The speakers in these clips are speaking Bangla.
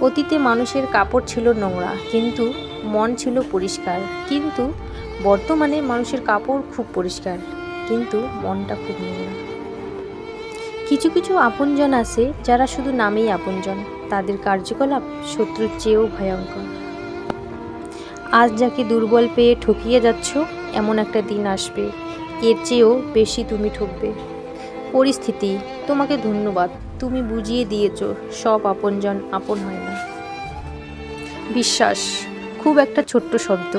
অতীতে মানুষের কাপড় ছিল নোংরা, কিন্তু মন ছিল পরিষ্কার। কিন্তু বর্তমানে মানুষের কাপড় খুব পরিষ্কার, কিন্তু মনটা খুব নোংরা। কিছু কিছু আপনজন আছে যারা শুধু নামেই আপনজন, তাদের কার্যকলাপ শত্রুর চেয়েও ভয়ঙ্কর। আজ যাকে দুর্বল পেয়ে ঠকিয়ে যাচ্ছ, এমন একটা দিন আসবে এর চেয়েও বেশি তুমি ঠকবে। পরিস্থিতি, তোমাকে ধন্যবাদ, তুমি বুঝিয়ে দিয়েছ সব আপনজন আপন হয় না। বিশ্বাস খুব একটা ছোট্ট শব্দ,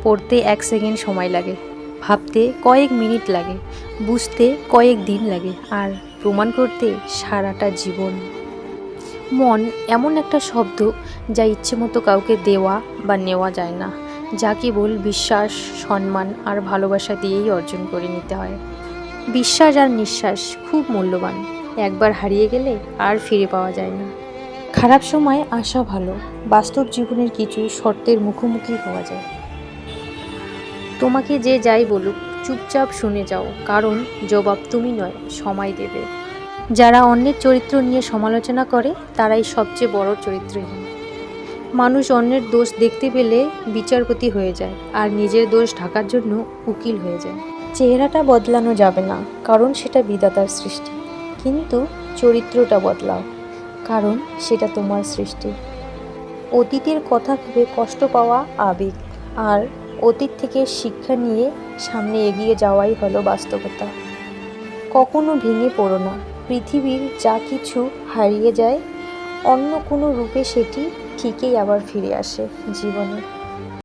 পড়তে 1 সেকেন্ড সময় লাগে, ভাবতে কয়েক মিনিট লাগে, বুঝতে কয়েক দিন লাগে, আর প্রমাণ করতে সারাটা জীবন। মন এমন একটা শব্দ যা ইচ্ছে মতো কাউকে দেওয়া বা নেওয়া যায় না, যা কেবল বিশ্বাস, সম্মান আর ভালোবাসা দিয়েই অর্জন করে নিতে হয়। বিশ্বাস আর নিঃশ্বাস খুব মূল্যবান, একবার হারিয়ে গেলে আর ফিরে পাওয়া যায় না। খারাপ সময় আসা ভালো, বাস্তব জীবনের কিছু শর্তের মুখোমুখি হওয়া যায়। তোমাকে যে যাই বলুক চুপচাপ শুনে যাও, কারণ জবাব তুমি নয়, সময় দেবে। যারা অন্যের চরিত্র নিয়ে সমালোচনা করে তারাই সবচেয়ে বড় চরিত্রহীন। মানুষ অন্যের দোষ দেখতে পেলে বিচারপতি হয়ে যায়, আর নিজের দোষ ঢাকার জন্য উকিল হয়ে যায়। চেহারাটা বদলানো যাবে না, কারণ সেটা বিধাতার সৃষ্টি, কিন্তু চরিত্রটা বদলাও, কারণ সেটা তোমার সৃষ্টি। অতীতের কথা ভেবে কষ্ট পাওয়া আবেগ, আর অতীত থেকে শিক্ষা নিয়ে সামনে এগিয়ে যাওয়াই হলো বাস্তবতা। কখনো ভেঙে পড়ো না, পৃথিবীর যা কিছু হারিয়ে যায় অন্য কোনো রূপে সেটি ঠিকই আবার ফিরে আসে জীবনে।